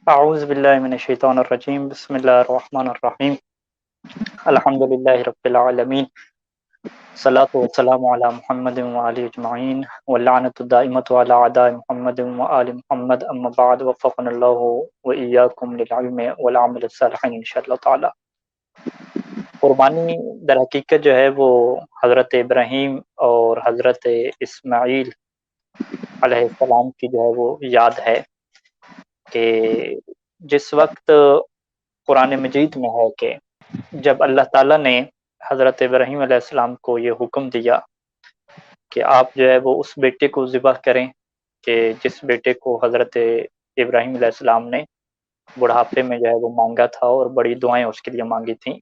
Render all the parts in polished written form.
اعوذ باللہ من الشیطان الرجیم بسم اللہ الرحمن الرحیم الحمدللہ رب العالمین صلاۃ والسلام علی محمد وعلی اجمعین واللعنۃ الدائمۃ علی اعداء محمد وآل محمد اما بعد وفقنا اللہ وإیاکم للعلم والعمل الصالح انشاءاللہ تعالی۔ قربانی در حقیقت جو ہے وہ حضرت ابراہیم اور حضرت اسماعیل علیہ السلام کی جو ہے وہ یاد ہے کہ جس وقت قرآن مجید میں ہے کہ جب اللہ تعالیٰ نے حضرت ابراہیم علیہ السلام کو یہ حکم دیا کہ آپ جو ہے وہ اس بیٹے کو ذبح کریں کہ جس بیٹے کو حضرت ابراہیم علیہ السلام نے بڑھاپے میں جو ہے وہ مانگا تھا اور بڑی دعائیں اس کے لیے مانگی تھیں،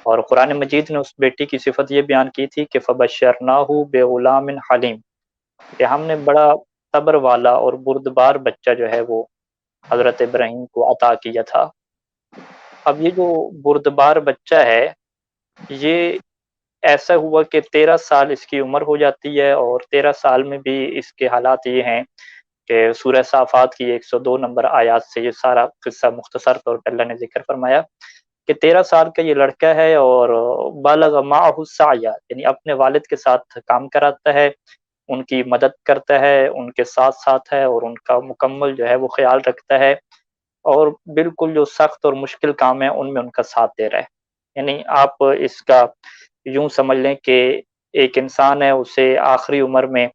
اور قرآن مجید نے اس بیٹی کی صفت یہ بیان کی تھی کہ فبشرناہ بغلام حلیم، کہ ہم نے بڑا صبر والا اور بردبار بچہ جو ہے وہ حضرت ابراہیم کو عطا کیا تھا۔ اب یہ جو بردبار بچہ ہے یہ ایسا ہوا کہ 13 سال اس کی عمر ہو جاتی ہے، اور 13 سال میں بھی اس کے حالات یہ ہیں کہ سورہ صافات کی 102 نمبر آیات سے یہ سارا قصہ مختصر طور پر اللہ نے ذکر فرمایا کہ 13 سال کا یہ لڑکا ہے اور بالغ معہ السعی، یعنی اپنے والد کے ساتھ کام کراتا ہے، ان کی مدد کرتا ہے، ان کے ساتھ ساتھ ہے اور ان کا مکمل جو ہے وہ خیال رکھتا ہے، اور بالکل جو سخت اور مشکل کام ہے ان میں ان کا ساتھ دے رہا ہے۔ یعنی آپ اس کا یوں سمجھ لیں کہ ایک انسان ہے، اسے آخری عمر میں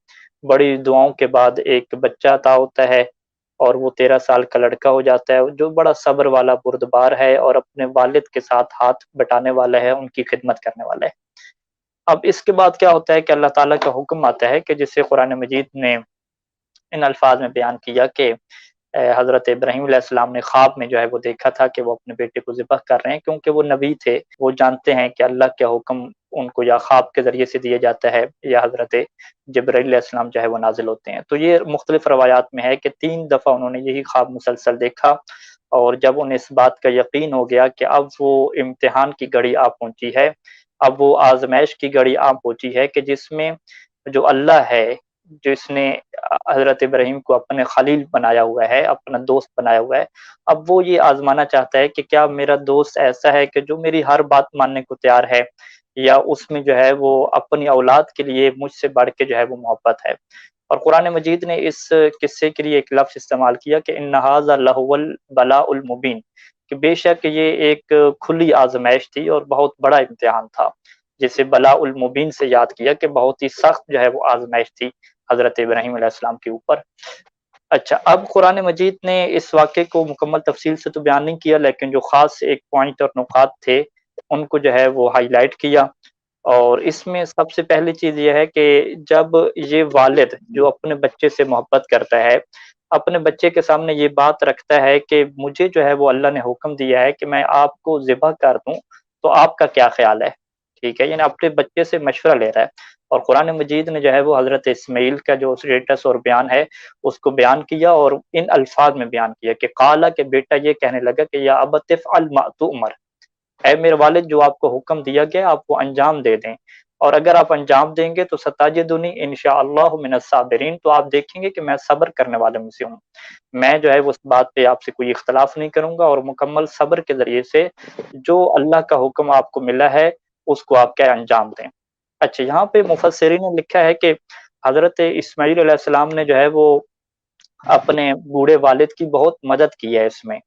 بڑی دعاؤں کے بعد ایک بچہ عطا ہوتا ہے اور وہ 13 سال کا لڑکا ہو جاتا ہے جو بڑا صبر والا بردبار ہے اور اپنے والد کے ساتھ ہاتھ بٹانے والا ہے، ان کی خدمت کرنے والا ہے۔ اب اس کے بعد کیا ہوتا ہے کہ اللہ تعالیٰ کا حکم آتا ہے کہ جسے قرآن مجید نے ان الفاظ میں بیان کیا کہ حضرت ابراہیم علیہ السلام نے خواب میں جو ہے وہ دیکھا تھا کہ وہ اپنے بیٹے کو ذبح کر رہے ہیں، کیونکہ وہ نبی تھے، وہ جانتے ہیں کہ اللہ کے حکم ان کو یا خواب کے ذریعے سے دیا جاتا ہے یا حضرت جبرائیل علیہ السلام جو ہے وہ نازل ہوتے ہیں۔ تو یہ مختلف روایات میں ہے کہ 3 دفعہ انہوں نے یہی خواب مسلسل دیکھا، اور جب انہیں اس بات کا یقین ہو گیا کہ اب وہ امتحان کی گھڑی آ پہنچی ہے، اب وہ آزمائش کی گھڑی آ پہنچی ہے کہ جس میں جو اللہ ہے، جس نے حضرت ابراہیم کو اپنے خلیل بنایا ہوا ہے، اپنا دوست بنایا ہوا ہے، اب وہ یہ آزمانا چاہتا ہے کہ کیا میرا دوست ایسا ہے کہ جو میری ہر بات ماننے کو تیار ہے، یا اس میں جو ہے وہ اپنی اولاد کے لیے مجھ سے بڑھ کے جو ہے وہ محبت ہے۔ اور قرآن مجید نے اس قصے کے لیے ایک لفظ استعمال کیا کہ ان ھذا لہو البلاء المبین، کہ بے شک یہ ایک کھلی آزمائش تھی اور بہت بڑا امتحان تھا، جسے بلاء المبین سے یاد کیا کہ بہت ہی سخت جو ہے وہ آزمائش تھی حضرت ابراہیم علیہ السلام کے اوپر۔ اچھا، اب قرآن مجید نے اس واقعے کو مکمل تفصیل سے تو بیان نہیں کیا، لیکن جو خاص ایک پوائنٹ اور نکات تھے ان کو جو ہے وہ ہائی لائٹ کیا، اور اس میں سب سے پہلی چیز یہ ہے کہ جب یہ والد جو اپنے بچے سے محبت کرتا ہے، اپنے بچے کے سامنے یہ بات رکھتا ہے کہ مجھے جو ہے وہ اللہ نے حکم دیا ہے کہ میں آپ کو ذبح کر دوں، تو آپ کا کیا خیال ہے؟ ٹھیک ہے، یعنی اپنے بچے سے مشورہ لے رہا ہے، اور قرآن مجید نے جو ہے وہ حضرت اسماعیل کا جو اسٹیٹس اور بیان ہے اس کو بیان کیا، اور ان الفاظ میں بیان کیا کہ قالا، کہ بیٹا یہ کہنے لگا کہ یا ابت افعل ما تؤمر، اے میرے والد جو آپ کو حکم دیا گیا آپ کو انجام دے دیں، اور اگر آپ انجام دیں گے تو ستجدنی انشاءاللہ من الصابرین، تو آپ دیکھیں گے کہ میں صبر کرنے والوں میں سے ہوں، میں جو ہے وہ اس بات پہ آپ سے کوئی اختلاف نہیں کروں گا، اور مکمل صبر کے ذریعے سے جو اللہ کا حکم آپ کو ملا ہے اس کو آپ کیا انجام دیں۔ اچھا، یہاں پہ مفسرین نے لکھا ہے کہ حضرت اسماعیل علیہ السلام نے جو ہے وہ اپنے بوڑھے والد کی بہت مدد کی ہے اس میں،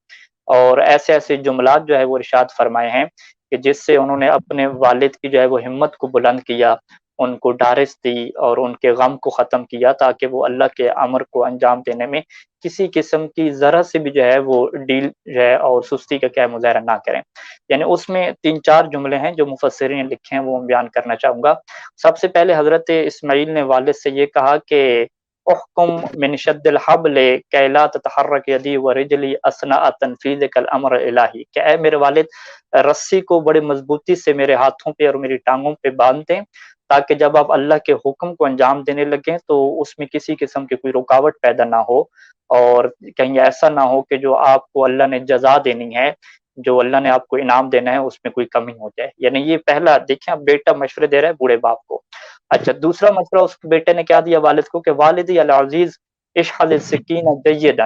اور ایسے ایسے جملات جو ہے وہ ارشاد فرمائے ہیں کہ جس سے انہوں نے اپنے والد کی جو ہے وہ ہمت کو بلند کیا، ان کو ڈھارس دی اور ان کے غم کو ختم کیا، تاکہ وہ اللہ کے امر کو انجام دینے میں کسی قسم کی ذرا سے بھی جو ہے وہ ڈیل جو ہے اور سستی کا کیا مظاہرہ نہ کریں۔ یعنی اس میں 3-4 جملے ہیں جو مفسرین نے لکھے ہیں، وہ بیان کرنا چاہوں گا۔ سب سے پہلے حضرت اسماعیل نے والد سے یہ کہا کہ احکم من شد الحبل کہ لا تتحرک یدی ورجلی اثناء تنفیذک الامر الہی، کہ اے میرے والد رسی کو بڑے مضبوطی سے میرے ہاتھوں پہ اور میری ٹانگوں پہ باندھ دیں، تاکہ جب آپ اللہ کے حکم کو انجام دینے لگیں تو اس میں کسی قسم کی کوئی رکاوٹ پیدا نہ ہو، اور کہیں ایسا نہ ہو کہ جو آپ کو اللہ نے جزا دینی ہے، جو اللہ نے آپ کو انعام دینا ہے، اس میں کوئی کمی ہو جائے۔ یعنی یہ پہلا دیکھیں، اب بیٹا مشورے دے رہا ہے بوڑھے باپ کو۔ اچھا، دوسرا مشورہ اس بیٹے نے کیا دیا والد کو کہ والدی العزیز اشحذ السکین جیدا،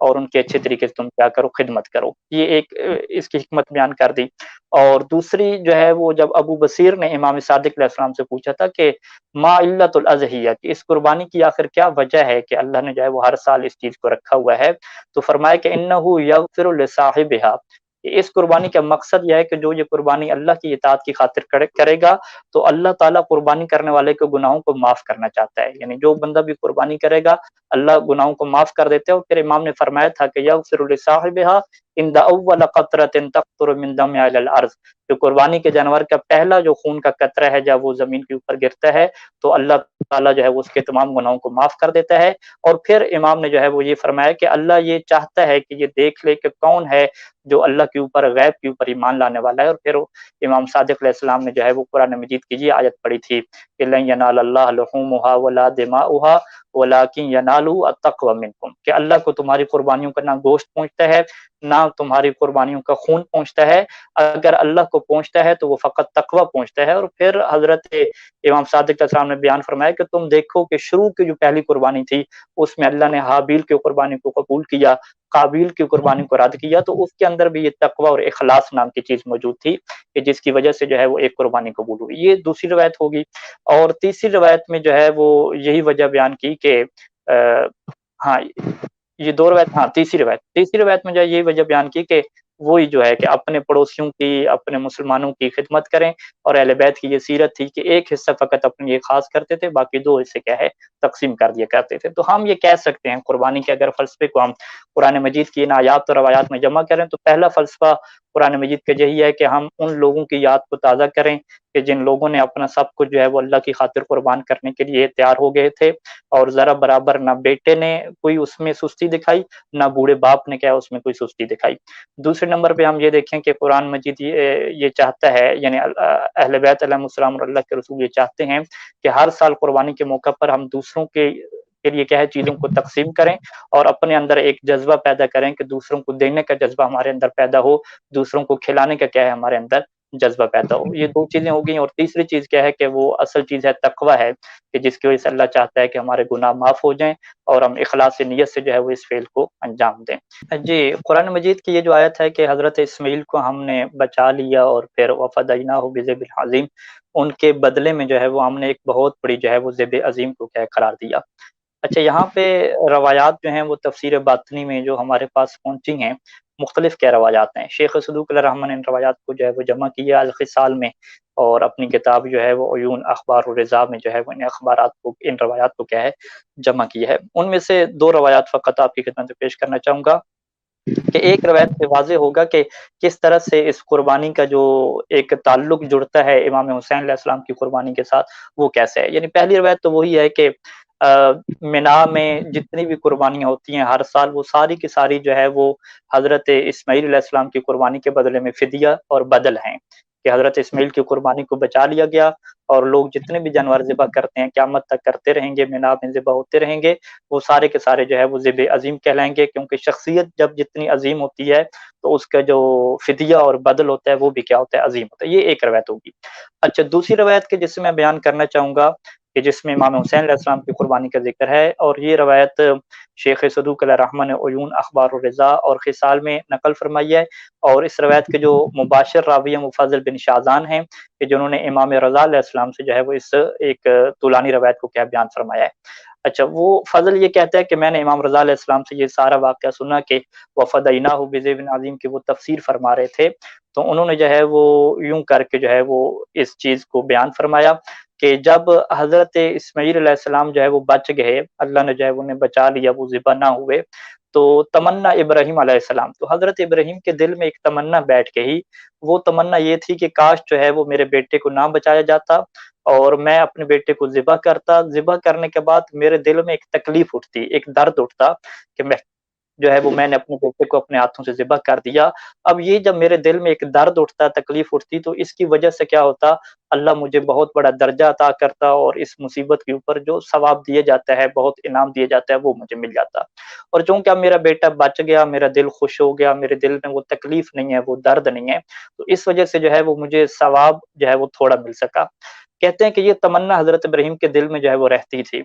اور ان کی اچھے طریقے سے تم کیا کرو، خدمت کرو۔ یہ ایک اس کی حکمت بیان کر دی۔ اور دوسری جو ہے وہ جب ابو بصیر نے امام صادق علیہ السلام سے پوچھا تھا کہ ما علت الاضحیہ، کہ اس قربانی کی آخر کیا وجہ ہے کہ اللہ نے جو ہے وہ ہر سال اس چیز کو رکھا ہوا ہے، تو فرمایا کہ انہ یغفر لصاحبھا، کہ اس قربانی کا مقصد یہ ہے کہ جو یہ قربانی اللہ کی اطاعت کی خاطر کرے گا تو اللہ تعالیٰ قربانی کرنے والے کے گناہوں کو معاف کرنا چاہتا ہے، یعنی جو بندہ بھی قربانی کرے گا اللہ گناہوں کو معاف کر دیتے ہیں۔ اور پھر امام نے فرمایا تھا کہ یغفر لصاحبھا عند اول قطرۃ تقطر من دم علی الارض، جو قربانی کے جانور کا پہلا جو خون کا قطرہ ہے جب وہ زمین کے اوپر گرتا ہے تو اللہ تعالیٰ جو ہے وہ اس کے تمام گناہوں کو معاف کر دیتا ہے۔ اور پھر امام نے جو ہے وہ یہ فرمایا کہ اللہ یہ چاہتا ہے کہ یہ دیکھ لے کہ کون ہے جو اللہ کے اوپر، غیب کے اوپر ایمان لانے والا ہے۔ اور پھر امام صادق علیہ السلام نے جو ہے وہ قرآن مجید کی یہ آیت پڑھی تھی کہ لن ینال اللہ لحومھا ولا دماؤھا ولکن ینالہ التقوی منکم، کہ اللہ کو تمہاری قربانیوں کا نہ گوشت پہنچتا ہے نہ تمہاری قربانیوں کا خون پہنچتا ہے، اگر اللہ کو پہنچتا ہے تو وہ فقط تقوی پہنچتا ہے۔ اور پھر حضرت امام صادق علیہ السلام نے بیان فرمایا کہ تم دیکھو کہ شروع کی جو پہلی قربانی تھی اس میں اللہ نے حابیل کی قربانی کو قبول کیا، قابیل کی قربانی کو رد کیا، تو اس کے اندر بھی یہ تقوی اور اخلاص نام کی چیز موجود تھی کہ جس کی وجہ سے جو ہے وہ ایک قربانی قبول ہوئی۔ یہ دوسری روایت ہوگی۔ اور تیسری روایت میں جو ہے وہ یہی وجہ بیان کی کہ ہاں یہ دو روایت، ہاں تیسری روایت میں جو ہے یہی وجہ بیان کی کہ وہی جو ہے کہ اپنے پڑوسیوں کی، اپنے مسلمانوں کی خدمت کریں، اور اہل بیت کی یہ سیرت تھی کہ ایک حصہ فقط اپنے لیے خاص کرتے تھے، باقی دو حصے کیا ہے تقسیم کر دیا کرتے تھے۔ تو ہم یہ کہہ سکتے ہیں قربانی کے اگر فلسفے کو ہم قرآن مجید کی ان آیات اور روایات میں جمع کریں تو پہلا فلسفہ قرآن مجید کا یہی ہے کہ ہم ان لوگوں کی یاد کو تازہ کریں کہ جن لوگوں نے اپنا سب کچھ جو ہے وہ اللہ کی خاطر قربان کرنے کے لیے تیار ہو گئے تھے، اور ذرا برابر نہ بیٹے نے کوئی اس میں سستی دکھائی نہ بوڑھے باپ نے کیا اس میں کوئی سستی دکھائی۔ دوسرے نمبر پہ ہم یہ دیکھیں کہ قرآن مجید یہ چاہتا ہے، یعنی اہل بیت علیہ السلام اور اللہ کے رسول یہ چاہتے ہیں کہ ہر سال قربانی کے موقع پر ہم دوسروں کے لیے کیا ہے چیزوں کو تقسیم کریں اور اپنے اندر ایک جذبہ پیدا کریں کہ دوسروں کو دینے کا جذبہ ہمارے اندر پیدا ہو، دوسروں کو کھلانے کا کیا ہے ہمارے اندر جذبہ پیدا ہو۔ یہ دو چیزیں ہو گئیں۔ اور تیسری چیز کیا ہے کہ وہ اصل چیز ہے تقوی ہے، کہ جس کی وجہ سے اللہ چاہتا ہے کہ ہمارے گناہ معاف ہو جائیں اور ہم اخلاص نیت سے جو ہے وہ اس فعل کو انجام دیں۔ جی، قرآن مجید کی یہ جو آیت ہے کہ حضرت اسماعیل کو ہم نے بچا لیا اور پھر وفدیناہ بذبح عظیم، ان کے بدلے میں جو ہے وہ ہم نے ایک بہت بڑی جو ہے وہ ذبح عظیم کو کیا قرار دیا۔ اچھا، یہاں پہ روایات جو ہیں وہ تفسیر باطنی میں جو ہمارے پاس پہنچی ہیں، مختلف کیا روایات ہیں۔ شیخ صدوق علیہ الرحمٰن نے ان روایات کو جو ہے وہ جمع کیا الخصال میں، اور اپنی کتاب جو ہے وہ عیون اخبار الرضا میں جو ہے وہ ان اخبارات کو، ان روایات کو کیا ہے جمع کیا ہے۔ ان میں سے دو روایات فقط آپ کی خدمت میں پیش کرنا چاہوں گا کہ ایک روایت سے واضح ہوگا کہ کس طرح سے اس قربانی کا جو ایک تعلق جڑتا ہے امام حسین علیہ السلام کی قربانی کے ساتھ، وہ کیسے ہے۔ یعنی پہلی روایت تو وہی ہے کہ منا میں جتنی بھی قربانیاں ہوتی ہیں ہر سال، وہ ساری کی ساری جو ہے وہ حضرت اسماعیل علیہ السلام کی قربانی کے بدلے میں فدیہ اور بدل ہیں، کہ حضرت اسماعیل کی قربانی کو بچا لیا گیا اور لوگ جتنے بھی جانور ذبح کرتے ہیں قیامت تک کرتے رہیں گے، منا میں ذبح ہوتے رہیں گے، وہ سارے کے سارے جو ہے وہ ذبح عظیم کہلائیں گے، کیونکہ شخصیت جب جتنی عظیم ہوتی ہے تو اس کا جو فدیہ اور بدل ہوتا ہے وہ بھی کیا ہوتا ہے، عظیم ہوتا ہے۔ یہ ایک روایت ہوگی۔ اچھا، دوسری روایت کے جس سے میں بیان کرنا چاہوں گا کہ جس میں امام حسین علیہ السلام کی قربانی کا ذکر ہے، اور یہ روایت شیخ صدوق علیہ الرحمٰن نے عیون اخبار الرضا اور خصال میں نقل فرمائی ہے، اور اس روایت کے جو مباشر راوی ہیں مفضل بن شاذان ہیں کہ جنہوں نے امام رضا علیہ السلام سے جو ہے وہ اس ایک طولانی روایت کو کیا بیان فرمایا ہے۔ اچھا، وہ فضل یہ کہتا ہے کہ میں نے امام رضا علیہ السلام سے یہ سارا واقعہ سنا کہ وفدیناہ بذبح عظیم کی وہ تفسیر فرما رہے تھے، تو انہوں نے جو ہے وہ یوں کر کے جو ہے وہ اس چیز کو بیان فرمایا کہ جب حضرت اسماعیل علیہ السلام جو ہے وہ بچ گئے، اللہ نے جو ہے انہیں بچا لیا، وہ ذبح نہ ہوئے، تو تمنا ابراہیم علیہ السلام، تو حضرت ابراہیم کے دل میں ایک تمنا بیٹھ گئی، وہ تمنا یہ تھی کہ کاش جو ہے وہ میرے بیٹے کو نہ بچایا جاتا اور میں اپنے بیٹے کو ذبح کرتا، ذبح کرنے کے بعد میرے دل میں ایک تکلیف اٹھتی، ایک درد اٹھتا کہ میں جو ہے وہ میں نے اپنے بیٹے کو اپنے ہاتھوں سے ذبح کر دیا۔ اب یہ جب میرے دل میں ایک درد اٹھتا، تکلیف اٹھتی، تو اس کی وجہ سے کیا ہوتا، اللہ مجھے بہت بڑا درجہ عطا کرتا اور اس مصیبت کے اوپر جو ثواب دیا جاتا ہے، بہت انعام دیا جاتا ہے، وہ مجھے مل جاتا۔ اور چونکہ اب میرا بیٹا بچ گیا، میرا دل خوش ہو گیا، میرے دل میں وہ تکلیف نہیں ہے، وہ درد نہیں ہے، تو اس وجہ سے جو ہے وہ مجھے ثواب جو ہے وہ تھوڑا مل سکا۔ کہتے ہیں کہ یہ تمنا حضرت ابراہیم کے دل میں جو ہے وہ رہتی تھی۔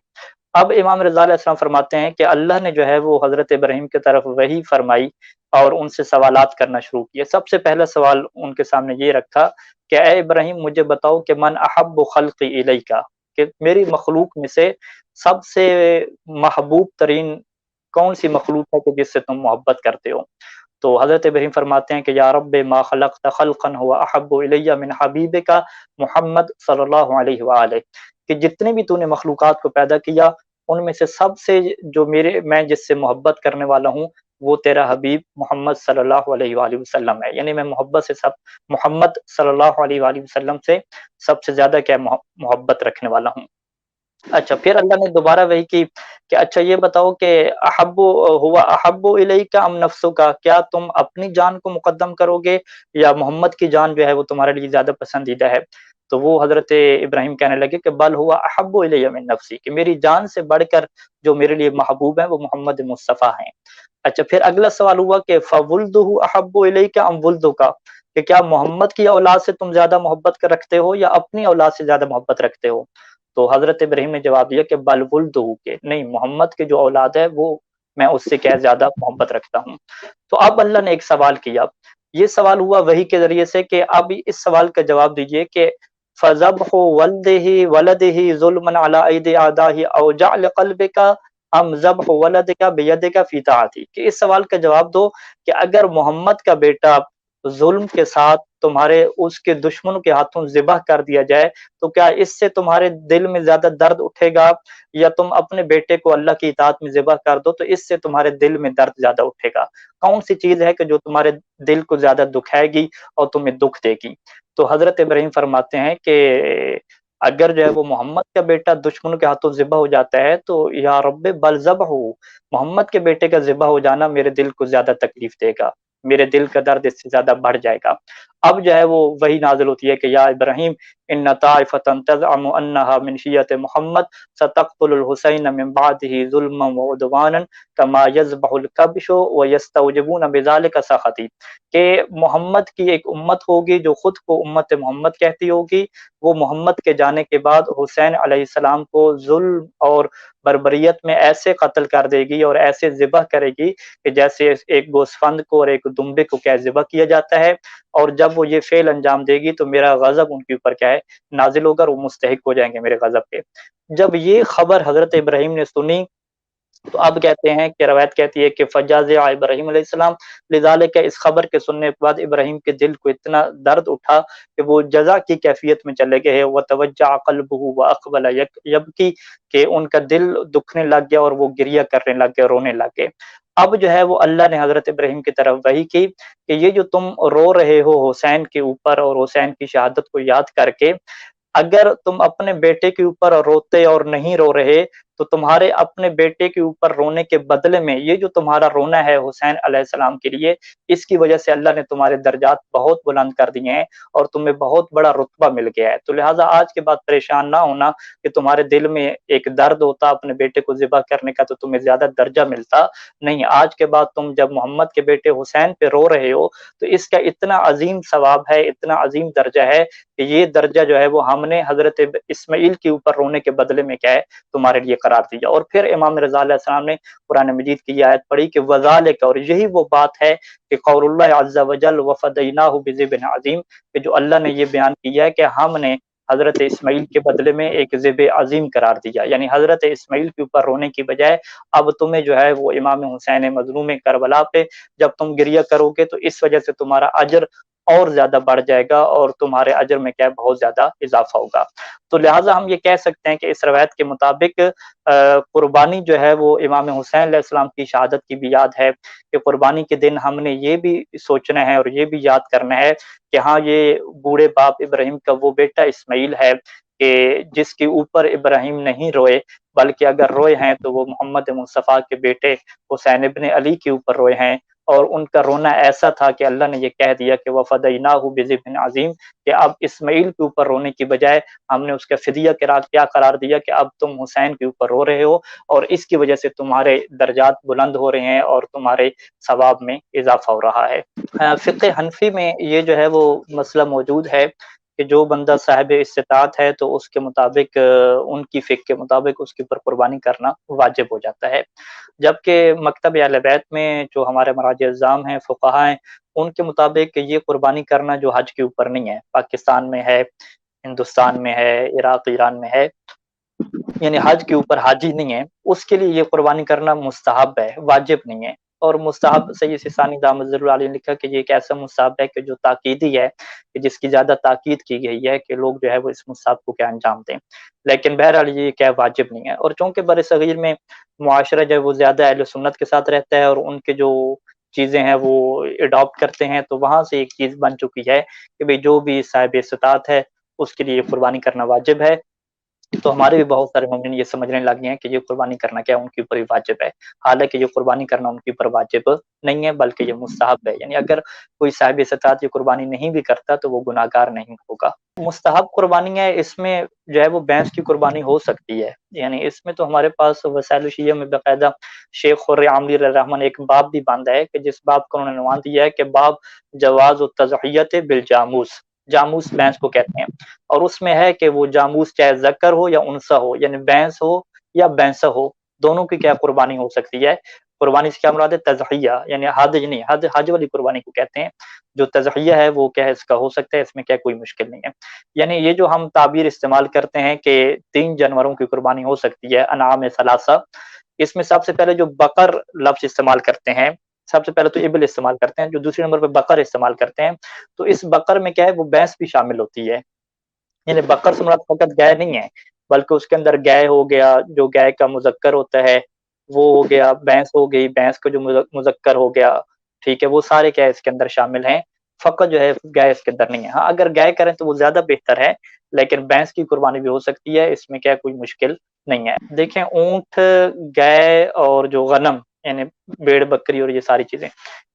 اب امام رضا علیہ السلام فرماتے ہیں کہ اللہ نے جو ہے وہ حضرت ابراہیم کی طرف وحی فرمائی اور ان سے سوالات کرنا شروع کیے۔ سب سے پہلا سوال ان کے سامنے یہ رکھا کہ اے ابراہیم مجھے بتاؤ کہ من احب خلقی الیک، کہ میری مخلوق میں سے سب سے محبوب ترین کون سی مخلوق ہے کہ جس سے تم محبت کرتے ہو؟ تو حضرت ابراہیم فرماتے ہیں کہ یا رب ما خلقت خلقا هو احب الی من حبیبک محمد صلی اللہ علیہ وآلہ، کہ جتنے بھی تو نے مخلوقات کو پیدا کیا ان میں سے سب سے جو میں جس سے محبت کرنے والا ہوں وہ تیرا حبیب محمد صلی اللہ علیہ وآلہ وسلم ہے، یعنی میں محبت سے محمد صلی اللہ علیہ وآلہ وسلم سے سب سے زیادہ کیا محبت رکھنے والا ہوں۔ اچھا پھر اللہ نے دوبارہ وہی کی کہ اچھا یہ بتاؤ کہ احب الیک ام نفسک، کیا تم اپنی جان کو مقدم کرو گے یا محمد کی جان جو ہے وہ تمہارے لیے زیادہ پسندیدہ ہے؟ تو وہ حضرت ابراہیم کہنے لگے کہ بل ہوا احب الی من نفسی، کہ میری جان سے بڑھ کر جو میرے لیے محبوب ہیں وہ محمد مصطفیٰ ہیں۔ اچھا پھر اگلا سوال ہوا کہ فولدہ احب الیک ام ولدک، کہ کیا محمد کی اولاد سے تم زیادہ محبت رکھتے ہو یا اپنی اولاد سے زیادہ محبت رکھتے ہو؟ تو حضرت ابراہیم نے جواب دیا کہ بل ولدہ، کہ نہیں محمد کی جو اولاد ہے وہ میں اس سے کیا زیادہ محبت رکھتا ہوں۔ تو اب اللہ نے ایک سوال کیا، یہ سوال ہوا وحی کے ذریعے سے کہ اب اس سوال کا جواب دیجئے کہ فذبح ولدہ ظلما علی ایدی اعدائہ او جعل قلبک ام ذبح ولدک بیدک فی طاعتی، کہ اس سوال کا جواب دو کہ اگر محمد کا بیٹا ظلم کے ساتھ تمہارے اس کے دشمنوں کے ہاتھوں ذبح کر دیا جائے تو کیا اس سے تمہارے دل میں زیادہ درد اٹھے گا، یا تم اپنے بیٹے کو اللہ کی اطاعت میں ذبح کر دو تو اس سے تمہارے دل میں درد زیادہ اٹھے گا؟ کون سی چیز ہے کہ جو تمہارے دل کو زیادہ دکھائے گی اور تمہیں دکھ دے گی؟ تو حضرت ابراہیم فرماتے ہیں کہ اگر جو ہے وہ محمد کا بیٹا دشمنوں کے ہاتھوں ذبح ہو جاتا ہے تو یا رب بل ذبح، محمد کے بیٹے کا ذبح ہو جانا میرے دل کو زیادہ تکلیف دے گا، میرے دل کا درد اس سے زیادہ بڑھ جائے گا۔ اب جو ہے وہ وہی نازل ہوتی ہے کہ یا ابراہیم ان طائفة تزعم انها من شیعة محمد ستقتل الحسین من بعده ظلما وعدوانا كما يذبح الكبش ويستوجبون بذلك سخطی، کہ محمد کی ایک امت ہوگی جو خود کو امت محمد کہتی ہوگی، وہ محمد کے جانے کے بعد حسین علیہ السلام کو ظلم اور بربریت میں ایسے قتل کر دے گی اور ایسے ذبح کرے گی کہ جیسے ایک گوسفند کو اور ایک دمبے کو کیا ذبح کیا جاتا ہے، اور جب وہ یہ فعل انجام دے گی تو میرا غضب ان کے اوپر کیا ہے نازل ہوگا، وہ مستحق ہو جائیں گے میرے غضب کے۔ جب یہ خبر حضرت ابراہیم نے سنی تو اب کہتے ہیں کہ روایت کہتی ہے کہ فجازع ابراہیم علیہ السلام لذالک، اس خبر کے سننے کے بعد ابراہیم کے دل کو اتنا درد اٹھا کہ وہ جزا کی کیفیت میں چلے گئے، وتوجع قلبہ واقبل یبکی، کہ ان کا دل دکھنے لگ گیا اور وہ گریہ کرنے لگ گئے، رونے لگ گئے۔ اب جو ہے وہ اللہ نے حضرت ابراہیم کی طرف وحی کی کہ یہ جو تم رو رہے ہو حسین کے اوپر اور حسین کی شہادت کو یاد کر کے، اگر تم اپنے بیٹے کے اوپر روتے اور نہیں رو رہے تو تمہارے اپنے بیٹے کے اوپر رونے کے بدلے میں یہ جو تمہارا رونا ہے حسین علیہ السلام کے لیے، اس کی وجہ سے اللہ نے تمہارے درجات بہت بلند کر دیے ہیں اور تمہیں بہت بڑا رتبہ مل گیا ہے۔ تو لہٰذا آج کے بعد پریشان نہ ہونا کہ تمہارے دل میں ایک درد ہوتا اپنے بیٹے کو ذبح کرنے کا تو تمہیں زیادہ درجہ ملتا نہیں، آج کے بعد تم جب محمد کے بیٹے حسین پہ رو رہے ہو تو اس کا اتنا عظیم ثواب ہے، اتنا عظیم درجہ ہے کہ یہ درجہ جو ہے وہ ہم نے حضرت اسماعیل کے اوپر رونے کے بدلے میں کیا ہے تمہارے لیے قرار دیا۔ اور پھر امام رضا علیہ السلام نے قرآن مجید کی یہ آیت پڑھی کہ وذالک، اور یہی وہ بات ہے کہ قول اللہ عز وجل وفدیناہ بذبح عظیم، کہ جو اللہ نے یہ بیان کیا ہے کہ ہم نے حضرت اسماعیل کے بدلے میں ایک ذبح عظیم قرار دیا، یعنی حضرت اسماعیل کے اوپر رونے کی بجائے اب تمہیں جو ہے وہ امام حسین مظلوم کربلا پہ جب تم گریہ کرو گے تو اس وجہ سے تمہارا اجر اور زیادہ بڑھ جائے گا اور تمہارے اجر میں کیا بہت زیادہ اضافہ ہوگا۔ تو لہٰذا ہم یہ کہہ سکتے ہیں کہ اس روایت کے مطابق قربانی جو ہے وہ امام حسین علیہ السلام کی شہادت کی بھی یاد ہے کہ قربانی کے دن ہم نے یہ بھی سوچنا ہے اور یہ بھی یاد کرنا ہے کہ ہاں یہ بوڑھے باپ ابراہیم کا وہ بیٹا اسماعیل ہے کہ جس کے اوپر ابراہیم نہیں روئے، بلکہ اگر روئے ہیں تو وہ محمد مصطفیٰ کے بیٹے حسین ابن علی کے اوپر روئے ہیں، اور ان کا رونا ایسا تھا کہ اللہ نے یہ کہہ دیا کہ وفدیناہ بذبح عظیم، کہ اب اسماعیل کے اوپر رونے کی بجائے ہم نے اس کا فدیہ کیا قرار دیا کہ اب تم حسین کے اوپر رو رہے ہو اور اس کی وجہ سے تمہارے درجات بلند ہو رہے ہیں اور تمہارے ثواب میں اضافہ ہو رہا ہے۔ فقہ حنفی میں یہ جو ہے وہ مسئلہ موجود ہے کہ جو بندہ صاحب استطاعت ہے تو اس کے مطابق ان کی فقہ کے مطابق اس کے اوپر قربانی کرنا واجب ہو جاتا ہے، جبکہ مکتب اہل بیت میں جو ہمارے مراجع اعظام ہیں، فقہا ہیں، ان کے مطابق یہ قربانی کرنا جو حج کے اوپر نہیں ہے، پاکستان میں ہے، ہندوستان میں ہے، عراق ایران میں ہے، یعنی حج کے اوپر حاجی نہیں ہے، اس کے لیے یہ قربانی کرنا مستحب ہے، واجب نہیں ہے۔ اور مستحب سید ثانی دامت ظل العالیہ نے لکھا کہ یہ ایک ایسا مستحب ہے کہ جو تاکیدی ہے، کہ جس کی زیادہ تاکید کی گئی ہے کہ لوگ جو ہے وہ اس مستحب کو کیا انجام دیں، لیکن بہرحال یہ کیا واجب نہیں ہے۔ اور چونکہ بر صغیر میں معاشرہ جو ہے وہ زیادہ اہل سنت کے ساتھ رہتا ہے اور ان کے جو چیزیں ہیں وہ اڈاپٹ کرتے ہیں، تو وہاں سے ایک چیز بن چکی ہے کہ بھئی جو بھی صاحب استطاعت ہے اس کے لیے قربانی کرنا واجب ہے، تو ہمارے بھی بہت سارے مومن یہ سمجھنے لگ گئے ہیں کہ یہ قربانی کرنا کیا ان کے اوپر ہی واجب ہے، حالانکہ یہ قربانی کرنا ان کے اوپر واجب نہیں ہے بلکہ یہ مستحب ہے، یعنی اگر کوئی صاحب استطاعت یہ قربانی نہیں بھی کرتا تو وہ گناہگار نہیں ہوگا۔ مستحب قربانی ہے، اس میں جو ہے وہ بھینس کی قربانی ہو سکتی ہے، یعنی اس میں تو ہمارے پاس وسائل شیعہ میں باقاعدہ شیخ خر عاملی رحمن ایک باب بھی باندھا ہے کہ جس باب کو انہوں نے عنوان دیا ہے کہ باب جواز التضحیۃ بالجاموس، جاموس بھینس کو کہتے ہیں، اور اس میں ہے کہ وہ جاموس چاہے ذکر ہو یا انثی ہو، یعنی بھینس ہو یا بھینسہ ہو، دونوں کی کیا قربانی ہو سکتی ہے۔ قربانی سے کیا مراد ہے؟ تضحیہ، یعنی حج نہیں، حج والی قربانی کو کہتے ہیں، جو تضحیہ ہے وہ کیا ہے اس کا ہو سکتا ہے، اس میں کیا کوئی مشکل نہیں ہے۔ یعنی یہ جو ہم تعبیر استعمال کرتے ہیں کہ 3 جانوروں کی قربانی ہو سکتی ہے، انعام ثلاثہ، اس میں سب سے پہلے جو بقر لفظ استعمال کرتے ہیں، سب سے پہلے تو ابل استعمال کرتے ہیں، جو دوسرے نمبر پہ بقر استعمال کرتے ہیں، تو اس بقر میں کیا ہے وہ بھینس بھی شامل ہوتی ہے، یعنی بقر سے مراد فقط گائے نہیں ہے بلکہ اس کے اندر گائے ہو گیا، جو گائے کا مذکر ہوتا ہے وہ ہو گیا، بھینس ہو گئی، بھینس کا جو مذکر ہو گیا، ٹھیک ہے، وہ سارے کیا ہے اس کے اندر شامل ہیں، فقط جو ہے گائے اس کے اندر نہیں ہے۔ ہاں اگر گائے کریں تو وہ زیادہ بہتر ہے، لیکن بھینس کی قربانی بھی ہو سکتی ہے، اس میں کیا کوئی مشکل نہیں ہے۔ دیکھیں اونٹ، گائے اور جو غنم یعنی بیڑ بکری اور یہ ساری چیزیں،